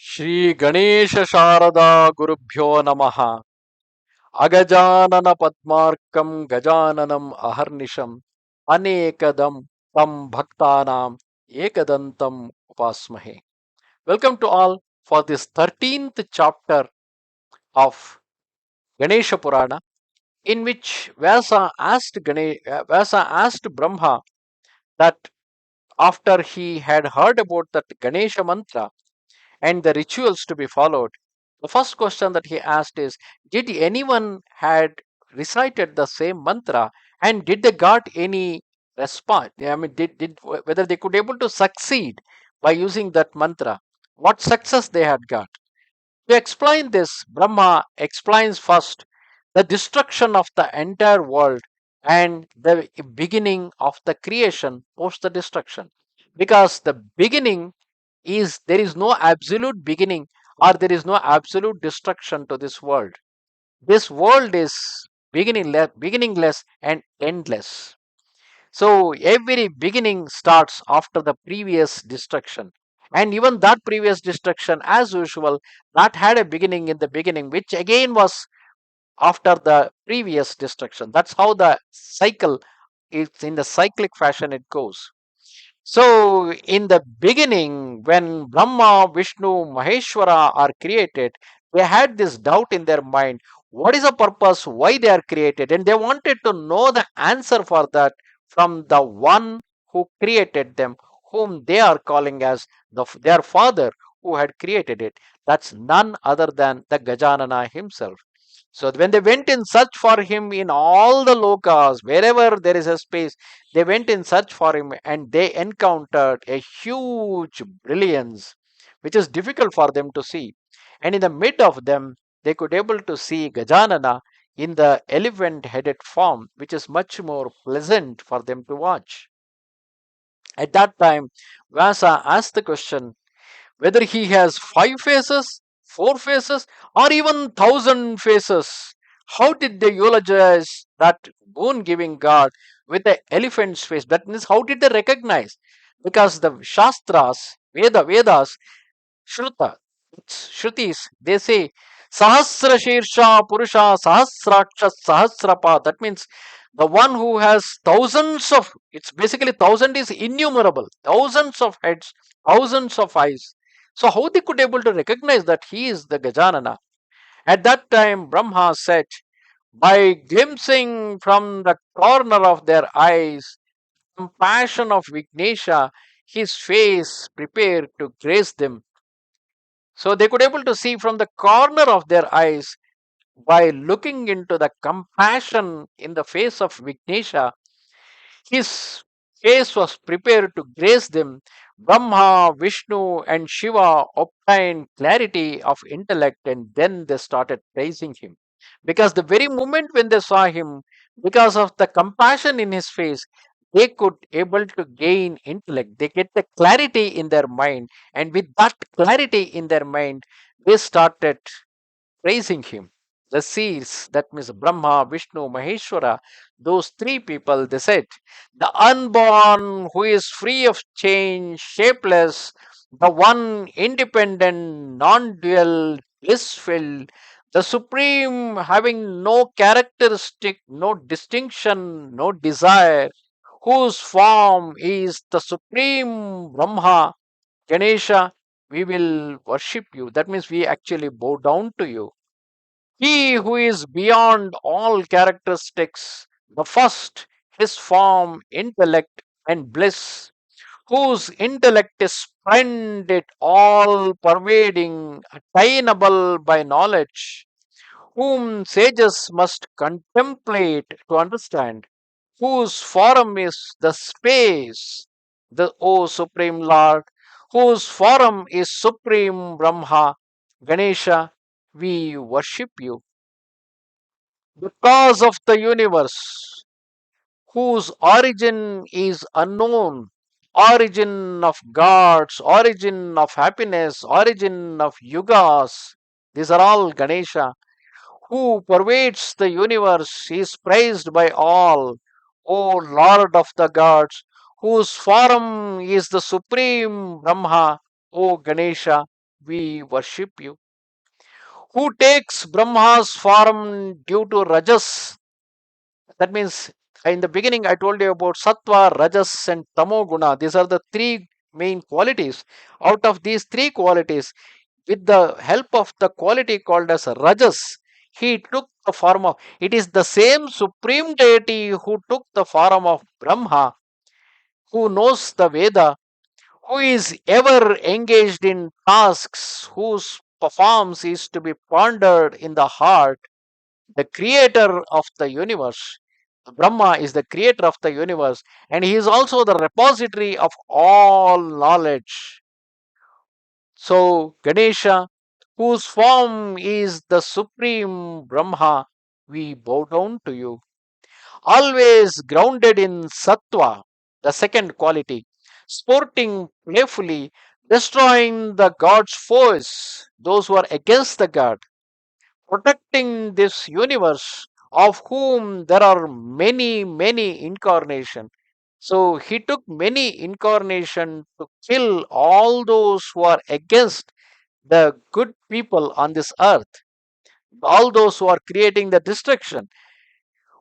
Shri Ganesha Sharada Gurubhyo Namaha Agajanana Padmarkam Gajananam Aharnisham Anekadam Tam Bhaktanam Ekadantam Upasmahe. Welcome to all for this 13th chapter of Ganesha Purana, in which Vyasa asked Brahma that after he had heard about that Ganesha mantra and the rituals to be followed, the first question that he asked is, did anyone had recited the same mantra and did they got any response? I mean, did whether they could able to succeed by using that mantra? What success they had got? To explain this, Brahma explains first the destruction of the entire world and the beginning of the creation post the destruction. Because the beginning is there is no absolute beginning or there is no absolute destruction to this world. This world is beginningless and endless. So every beginning starts after the previous destruction. And even that previous destruction, as usual, that had a beginning in the beginning, which again was after the previous destruction. That's how the cycle is in the cyclic fashion it goes. So, in the beginning, when Brahma, Vishnu, Maheshwara are created, they had this doubt in their mind what is the purpose, why they are created, and they wanted to know the answer for that from the one who created them, whom they are calling as their father who had created it. That's none other than the Gajanana himself. So when they went in search for him in all the lokas, wherever there is a space, they went in search for him and they encountered a huge brilliance, which is difficult for them to see. And in the mid of them, they could able to see Gajanana in the elephant-headed form, which is much more pleasant for them to watch. At that time, Vyasa asked the question, whether he has 5 faces, 4 faces, or even 1,000 faces. How did they eulogize that boon giving God with the elephant's face? That means, how did they recognize? Because the Shastras, Vedas, Shruta, Shrutis, they say Sahasra Shirsha Purusha Sahasraksha Sahasrapa. That means the one who has thousands of, it's basically thousand is innumerable, thousands of heads, thousands of eyes. So how they could able to recognize that he is the Gajanana? At that time Brahma said, by glimpsing from the corner of their eyes compassion of Vignesha, his face prepared to grace them. So they could able to see from the corner of their eyes by looking into the compassion in the face of Vignesha, his face was prepared to grace them. Brahma, Vishnu, and Shiva obtained clarity of intellect and then they started praising him. Because the very moment when they saw him, because of the compassion in his face, they could able to gain intellect. They get the clarity in their mind, and with that clarity in their mind, they started praising him. The seers, that means Brahma, Vishnu, Maheshwara, those three people, they said, the unborn who is free of change, shapeless, the one independent, non dual, blissful, the supreme having no characteristic, no distinction, no desire, whose form is the supreme Brahma, Ganesha, we will worship you. That means we actually bow down to you. He who is beyond all characteristics, the first, his form, intellect, and bliss, whose intellect is splendid, all pervading, attainable by knowledge, whom sages must contemplate to understand, whose form is the space, the O Supreme Lord, whose form is Supreme Brahma, Ganesha, we worship you. The cause of the universe, whose origin is unknown, origin of gods, origin of happiness, origin of yugas, these are all Ganesha, who pervades the universe, he is praised by all, O Lord of the gods, whose form is the supreme Brahma, O Ganesha, we worship you. Who takes Brahma's form due to Rajas? That means in the beginning I told you about Sattva, Rajas, and Tamo Guna. These are the three main qualities. Out of these three qualities, with the help of the quality called as Rajas, he took the form of, it is the same supreme deity who took the form of Brahma, who knows the Veda, who is ever engaged in tasks, whose performance is to be pondered in the heart, the creator of the universe. Brahma is the creator of the universe, and he is also the repository of all knowledge. So, Ganesha, whose form is the supreme Brahma, we bow down to you. Always grounded in sattva, the second quality, sporting playfully, destroying the god's foes, those who are against the god, protecting this universe of whom there are many, many incarnation. So he took many incarnation to kill all those who are against the good people on this earth, all those who are creating the destruction,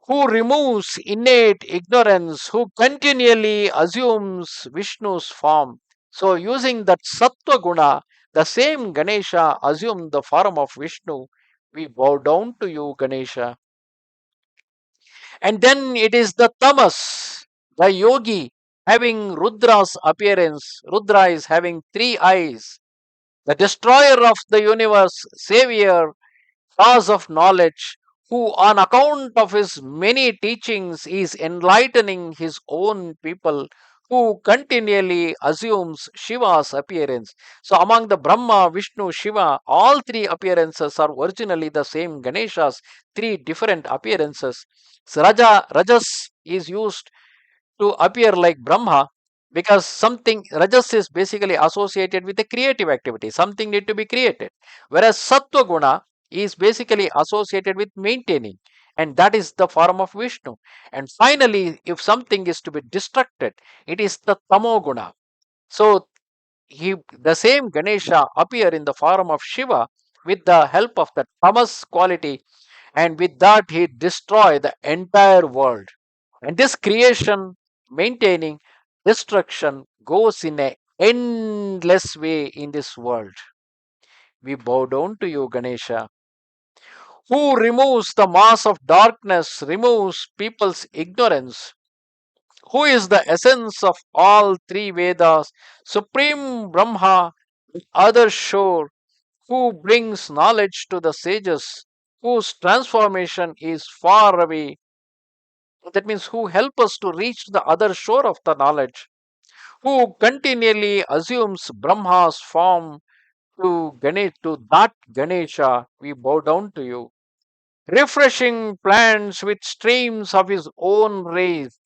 who removes innate ignorance, who continually assumes Vishnu's form. So, using that Sattva Guna, the same Ganesha assumed the form of Vishnu. We bow down to you, Ganesha. And then it is the Tamas, the yogi, having Rudra's appearance. Rudra is having three eyes. The destroyer of the universe, savior, cause of knowledge, who on account of his many teachings is enlightening his own people, who continually assumes Shiva's appearance. So among the Brahma, Vishnu, Shiva, all three appearances are originally the same Ganesha's three different appearances. So Rajas is used to appear like Brahma, because something, Rajas is basically associated with a creative activity, something need to be created. Whereas Sattva Guna is basically associated with maintaining, and that is the form of Vishnu. And finally, if something is to be destructed, it is the Tamo Guna. So the same Ganesha appear in the form of Shiva with the help of the tamas quality, and with that he destroy the entire world. And this creation, maintaining, destruction goes in a endless way in this world. We bow down to you, Ganesha, who removes the mass of darkness, removes people's ignorance, who is the essence of all three Vedas, Supreme Brahma, other shore, who brings knowledge to the sages, whose transformation is far away. That means who help us to reach the other shore of the knowledge, who continually assumes Brahma's form to that Ganesha, we bow down to you. Refreshing plants with streams of his own rays.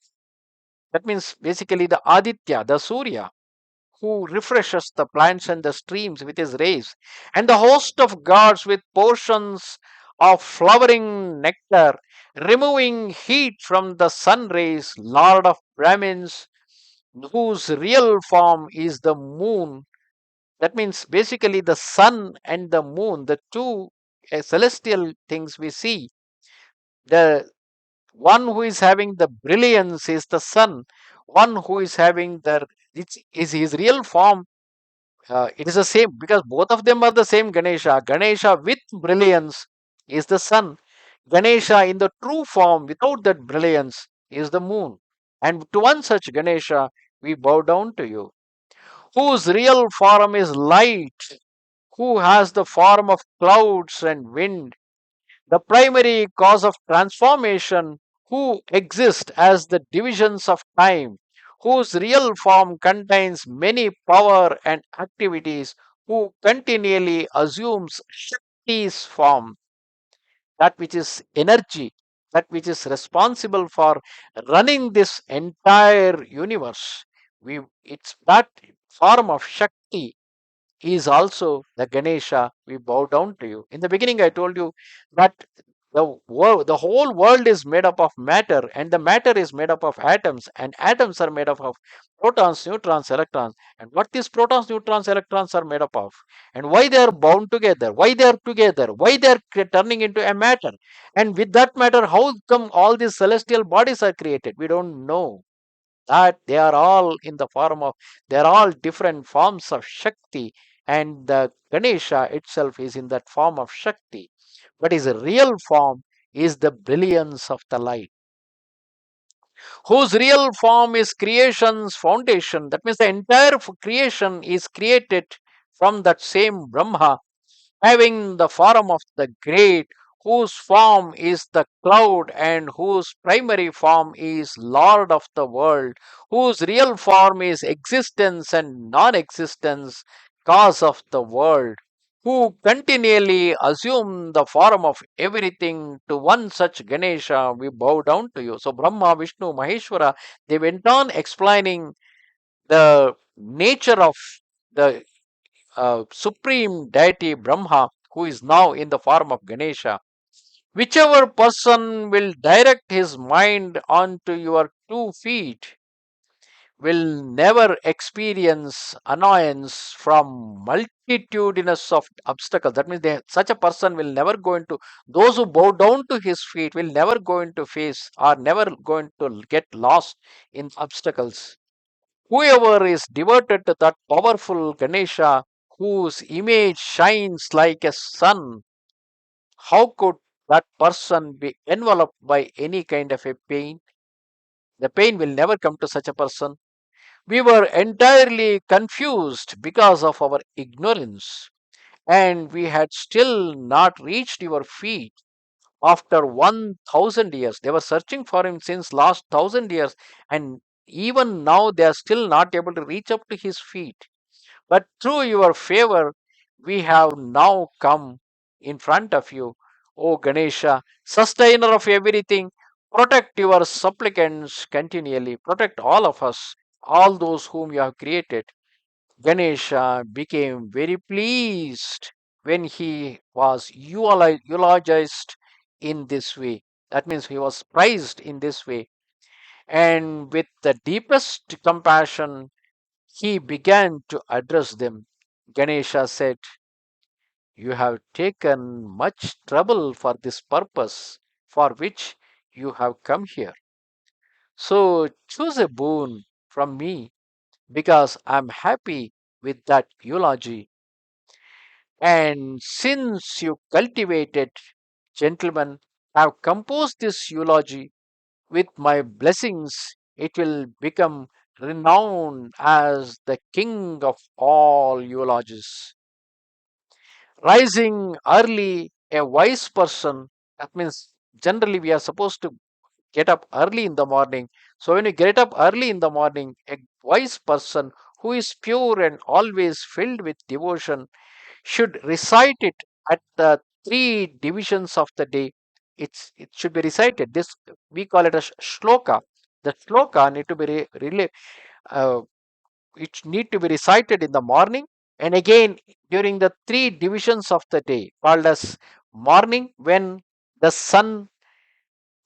That means basically the Aditya, the Surya, who refreshes the plants and the streams with his rays, and the host of gods with portions of flowering nectar, removing heat from the sun rays, Lord of Brahmins, whose real form is the moon. That means basically the sun and the moon, the two celestial things we see. The one who is having the brilliance is the sun. One who is having the, it's, is his real form. It is the same because both of them are the same Ganesha. Ganesha with brilliance is the sun. Ganesha in the true form without that brilliance is the moon. And to one such Ganesha, we bow down to you, whose real form is light, who has the form of clouds and wind, the primary cause of transformation, who exist as the divisions of time, whose real form contains many power and activities, who continually assumes Shakti's form, that which is energy, that which is responsible for running this entire universe. It's that form of Shakti is also the Ganesha. We bow down to you. In the beginning, I told you that The whole world is made up of matter, and the matter is made up of atoms, and atoms are made up of protons, neutrons, electrons. And what these protons, neutrons, electrons are made up of, and why they are bound together, why they are together, why they are turning into a matter, and with that matter, how come all these celestial bodies are created? We don't know that. They are all in the form of, they are all different forms of Shakti, and the Ganesha itself is in that form of Shakti, but his real form is the brilliance of the light, whose real form is creation's foundation. That means the entire creation is created from that same Brahma, having the form of the great, whose form is the cloud and whose primary form is Lord of the world, whose real form is existence and non existence, cause of the world, who continually assume the form of everything. To one such Ganesha we bow down to you. So Brahma, Vishnu, Maheshwara, they went on explaining the nature of the supreme deity Brahma, who is now in the form of Ganesha. Whichever person will direct his mind onto your 2 feet will never experience annoyance from multitudinous of obstacles. That means such a person will never go into, those who bow down to his feet will never go into face, or never going to get lost in obstacles. Whoever is devoted to that powerful Ganesha, whose image shines like a sun, how could that person be enveloped by any kind of a pain? The pain will never come to such a person. We were entirely confused because of our ignorance, and we had still not reached your feet after 1,000 years. They were searching for him since last 1,000 years, and even now they are still not able to reach up to his feet. But through your favor, we have now come in front of you, O Ganesha, sustainer of everything. Protect your supplicants continually. Protect all of us, all those whom you have created. Ganesha became very pleased when he was eulogized in this way. That means he was praised in this way. And with the deepest compassion, he began to address them. Ganesha said, you have taken much trouble for this purpose for which you have come here. So choose a boon from me, because I am happy with that eulogy. And since you cultivated, gentlemen, have composed this eulogy, with my blessings, it will become renowned as the king of all eulogies. Rising early, a wise person, that means generally we are supposed to get up early in the morning. So when you get up early in the morning, a wise person who is pure and always filled with devotion should recite it at the 3 divisions of the day. It should be recited. This we call it a shloka. The shloka need to be uh, it need to be recited in the morning, and again during the 3 divisions of the day, called as morning, when the sun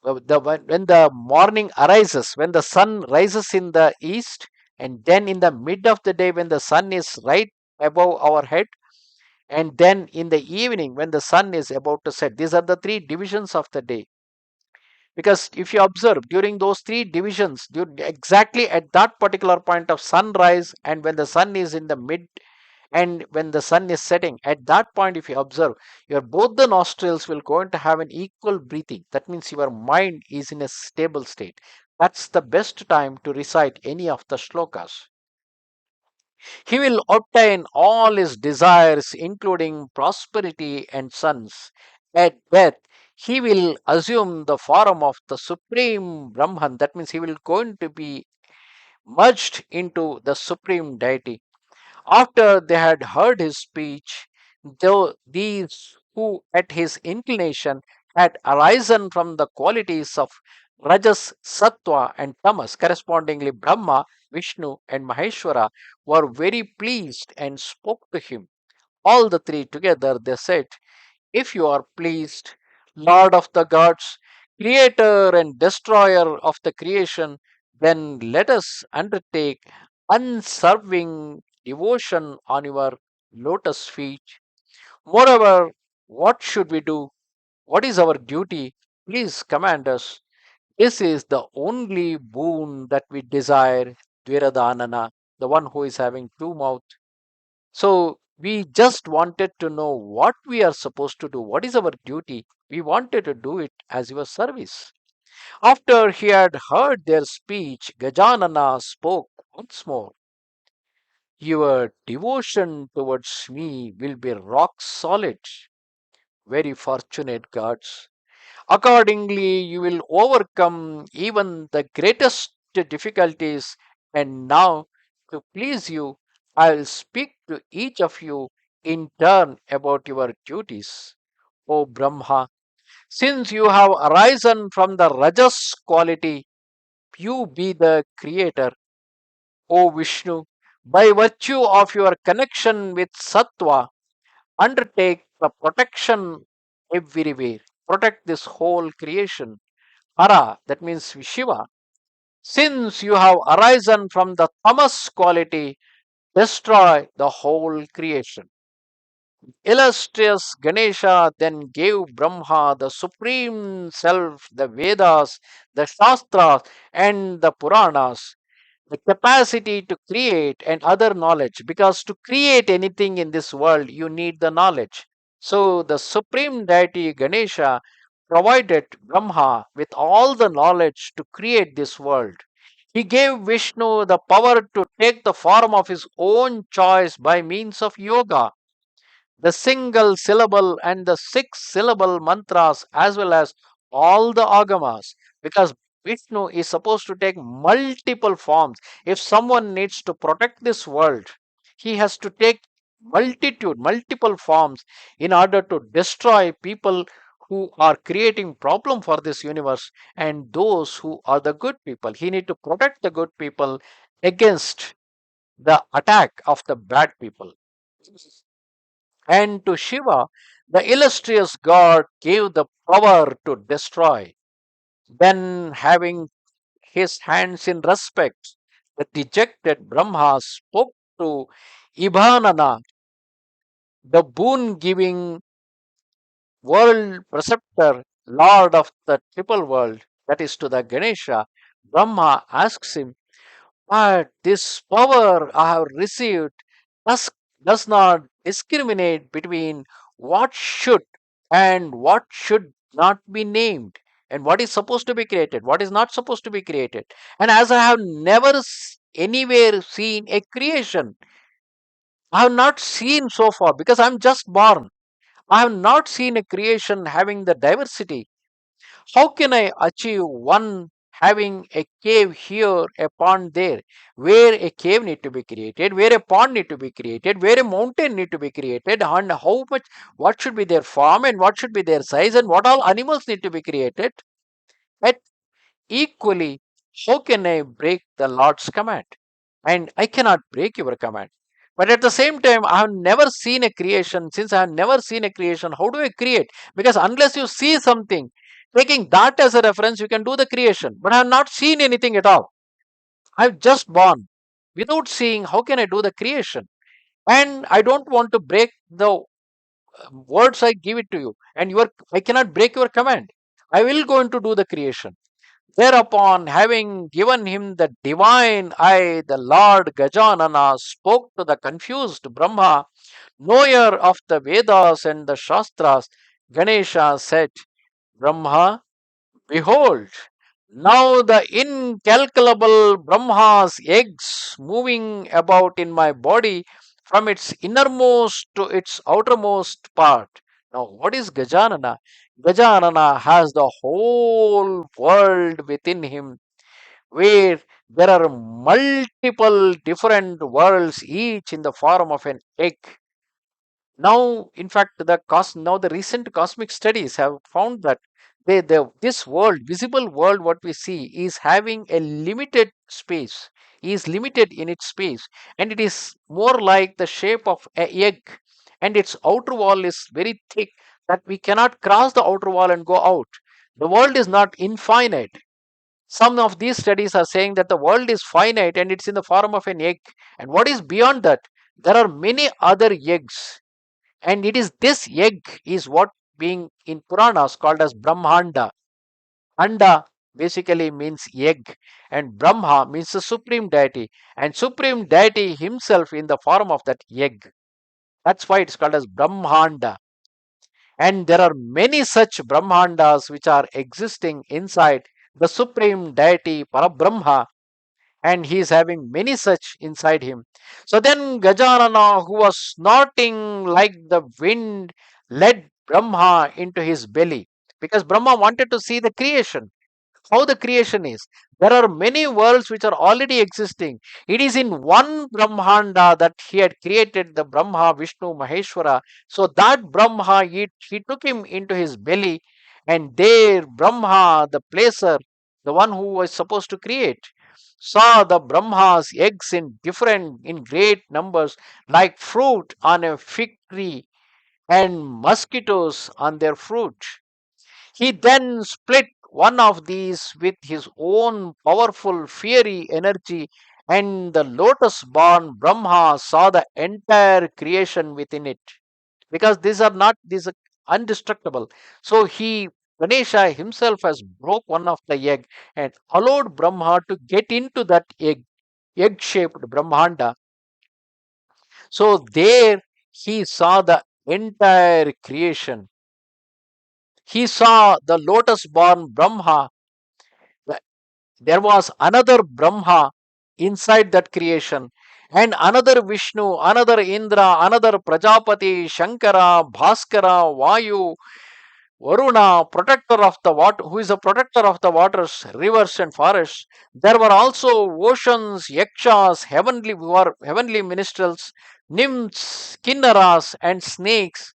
when the morning arises, when the sun rises in the east, and then in the mid of the day when the sun is right above our head, and then in the evening when the sun is about to set. These are the 3 divisions of the day. Because if you observe during those 3 divisions, exactly at that particular point of sunrise, and when the sun is in the mid, and when the sun is setting, at that point, if you observe, your both the nostrils will going to have an equal breathing. That means your mind is in a stable state. That's the best time to recite any of the shlokas. He will obtain all his desires, including prosperity and sons. At death, he will assume the form of the supreme Brahman. That means he will going to be merged into the supreme deity. After they had heard his speech, though these who at his inclination had arisen from the qualities of Rajas, Sattva, and Tamas, correspondingly Brahma, Vishnu, and Maheshwara, were very pleased and spoke to him. All the three together they said, if you are pleased, Lord of the gods, creator and destroyer of the creation, then let us undertake unswerving devotion on your lotus feet. Moreover, what should we do? What is our duty? Please command us. This is the only boon that we desire, Dviradanana, the one who is having two mouths. So we just wanted to know what we are supposed to do. What is our duty? We wanted to do it as your service. After he had heard their speech, Gajanana spoke once more. Your devotion towards me will be rock solid. Very fortunate gods. Accordingly, you will overcome even the greatest difficulties. And now, to please you, I will speak to each of you in turn about your duties. O Brahma, since you have arisen from the Rajas quality, you be the creator. O Vishnu, by virtue of your connection with Sattva, undertake the protection everywhere. Protect this whole creation. Hara, that means Shiva. Since you have arisen from the tamas quality, destroy the whole creation. Illustrious Ganesha then gave Brahma the supreme self, the Vedas, the Shastras, and the Puranas, the capacity to create and other knowledge. Because to create anything in this world, you need the knowledge. So the supreme deity Ganesha provided Brahma with all the knowledge to create this world. He gave Vishnu the power to take the form of his own choice by means of yoga, the single syllable and the six syllable mantras, as well as all the agamas, because Vishnu is supposed to take multiple forms. If someone needs to protect this world, he has to take multiple forms in order to destroy people who are creating problem for this universe and those who are the good people. He need to protect the good people against the attack of the bad people. And to Shiva, the illustrious god gave the power to destroy. Then, having his hands in respect, the dejected Brahma spoke to Ibhanana, the boon giving world preceptor, lord of the triple world, that is to the Ganesha. Brahma asks him, but this power I have received does, does not discriminate between what should and what should not be named, and what is supposed to be created, what is not supposed to be created. And as I have never anywhere seen a creation, I have not seen so far because I'm just born. I have not seen a creation having the diversity. How can I achieve one having a cave here, a pond there? Where a cave need to be created, where a pond need to be created, where a mountain need to be created, and how much, what should be their form and what should be their size, and what all animals need to be created. Yet equally, how can I break the Lord's command? And I cannot break your command. But at the same time, I have never seen a creation. Since I have never seen a creation, how do I create? Because unless you see something, taking that as a reference, you can do the creation. But I have not seen anything at all. I've just born. Without seeing, how can I do the creation? And I don't want to break the words I give it to you. And I cannot break your command. I will go into do the creation. Thereupon, having given him the divine eye, the Lord Gajanana spoke to the confused Brahma, knower of the Vedas and the Shastras. Ganesha said, Brahma, behold, now the incalculable Brahma's eggs moving about in my body from its innermost to its outermost part. Now, what is Gajanana? Gajanana has the whole world within him, where there are multiple different worlds, each in the form of an egg. Now, in fact, now the recent cosmic studies have found that this world, visible world, what we see, is having a limited space, is limited in its space, and it is more like the shape of a egg. and its outer wall is very thick that we cannot cross the outer wall and go out. The world is not infinite. Some of these studies are saying that the world is finite and it's in the form of an egg. And what is beyond that? There are many other eggs. And it is this egg is what being in Puranas called as Brahmanda. Khanda basically means egg, and Brahma means the supreme deity, and supreme deity himself in the form of that egg. That's why it's called as Brahmanda. And there are many such Brahmandas which are existing inside the supreme deity Parabrahma, and he is having many such inside him. So then Gajanana, who was snorting like the wind, led Brahma into his belly because Brahma wanted to see the creation, how the creation is. There are many worlds which are already existing. It is in one Brahmanda that he had created the Brahma, Vishnu, Maheshwara. So that Brahma, he took him into his belly, and there Brahma, the placer, the one who was supposed to create, saw the Brahma's eggs in great numbers, like fruit on a fig tree and mosquitoes on their fruit. He then split one of these with his own powerful fiery energy, and the lotus born Brahma saw the entire creation within it. Because these are indestructible. So Ganesha himself has broke one of the egg and allowed Brahma to get into that egg shaped Brahmanda. So there he saw the entire creation. He saw the lotus born Brahma. There was another Brahma inside that creation, and another Vishnu, another Indra, another Prajapati, Shankara, Bhaskara, Vayu, Varuna, protector of the water, who is a protector of the waters, rivers, and forests. There were also oceans, yakshas, heavenly who are heavenly minstrels, nymphs, kinnaras, and snakes.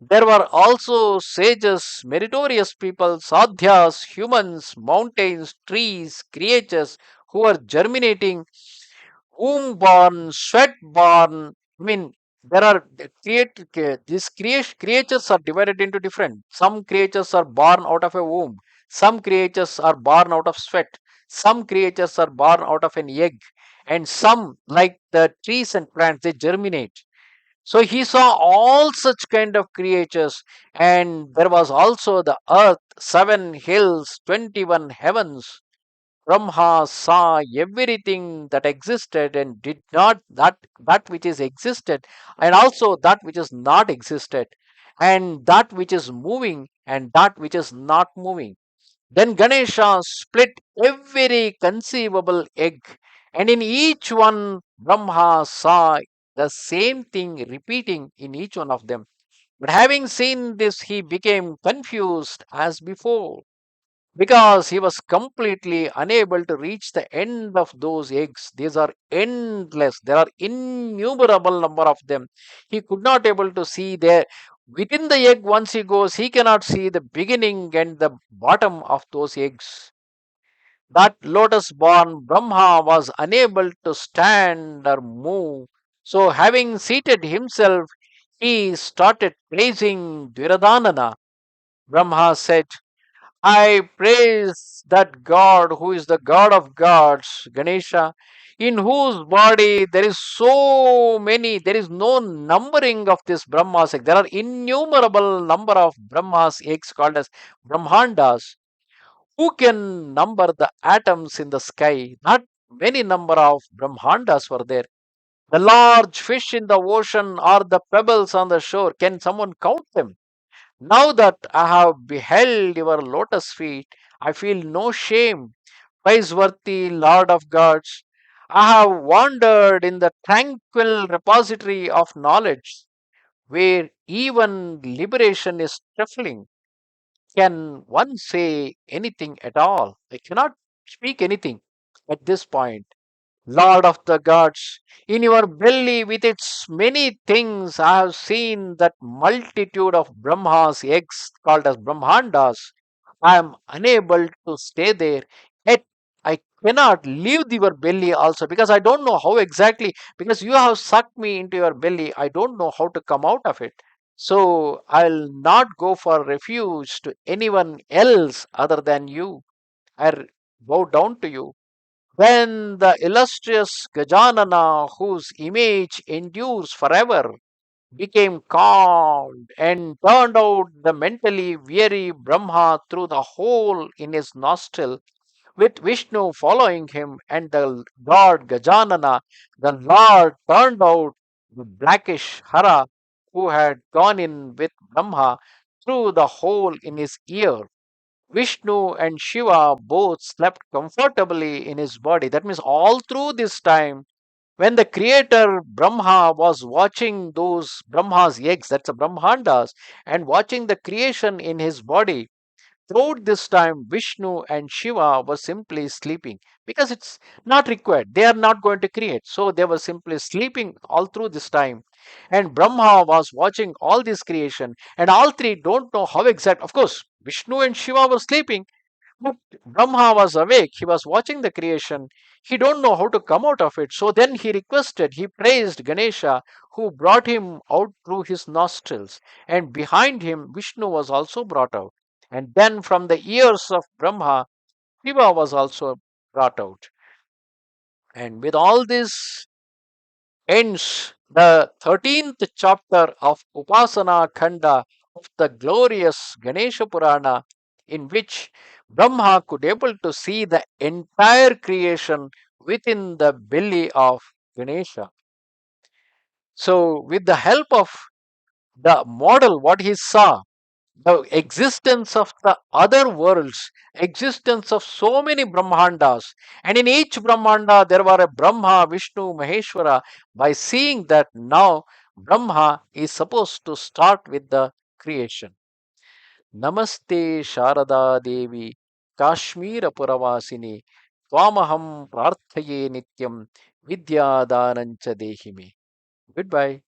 There were also sages, meritorious people, sadhyas, humans, mountains, trees, creatures who are germinating, womb born, sweat born. I mean, there are creatures are divided into different. Some creatures are born out of a womb. Some creatures are born out of sweat. Some creatures are born out of an egg, and some, like the trees and plants, they germinate. So he saw all such kind of creatures, and there was also the earth, 7 hills, 21 heavens. Brahma saw everything that existed and did not that which is existed, and also that which is not existed, and that which is moving and that which is not moving. Then Ganesha split every conceivable egg, and in each one Brahma saw the same thing repeating in each one of them. But having seen this, he became confused as before because he was completely unable to reach the end of those eggs. These are endless. There are innumerable number of them. He could not able to see there within the egg. Once he goes, he cannot see the beginning and the bottom of those eggs. That lotus born Brahma was unable to stand or move. So having seated himself, he started praising Dviradanana. Brahma said, I praise that God who is the God of gods, Ganesha, in whose body there is no numbering of this Brahma's egg. There are innumerable number of Brahma's eggs called as Brahmandas. Who can number the atoms in the sky? Not many number of Brahmandas were there. The large fish in the ocean or the pebbles on the shore, can someone count them? Now that I have beheld your lotus feet, I feel no shame, praiseworthy Lord of gods. I have wandered in the tranquil repository of knowledge, where even liberation is trifling. Can one say anything at all? I cannot speak anything at this point. Lord of the gods, in your belly with its many things, I have seen that multitude of Brahma's eggs called as Brahmandas. I am unable to stay there, yet I cannot leave your belly also, because I don't know how exactly, because you have sucked me into your belly. I don't know how to come out of it. So I'll not go for refuge to anyone else other than you. I bow down to you. When the illustrious Gajanana, whose image endures forever, became calm and turned out the mentally weary Brahma through the hole in his nostril, with Vishnu following him and the god Gajanana, the Lord turned out the blackish Hara who had gone in with Brahma through the hole in his ear. Vishnu and Shiva both slept comfortably in his body. That means all through this time, when the creator Brahma was watching those Brahma's eggs, that's the Brahmandas, and watching the creation in his body, throughout this time, Vishnu and Shiva were simply sleeping because it's not required. They are not going to create. So they were simply sleeping all through this time. And Brahma was watching all this creation, and all three don't know how exact. Of course, Vishnu and Shiva were sleeping, but Brahma was awake. He was watching the creation. He don't know how to come out of it. So then he requested, he praised Ganesha, who brought him out through his nostrils. And behind him, Vishnu was also brought out. And then from the ears of Brahma, Shiva was also brought out. And with all this ends the 13th chapter of Upasana Khanda of the glorious Ganesha Purana, in which Brahma could able to see the entire creation within the belly of Ganesha. So, with the help of the model, what he saw, the existence of the other worlds, existence of so many Brahmandas, and in each Brahmanda there were a Brahma, Vishnu, Maheshwara. By seeing that, now Brahma is supposed to start with the creation. Namaste Sharada Devi, Kashmira Puravasini, Twamaham Prarthaye Nityam, Vidya Danancha Dehime. Goodbye.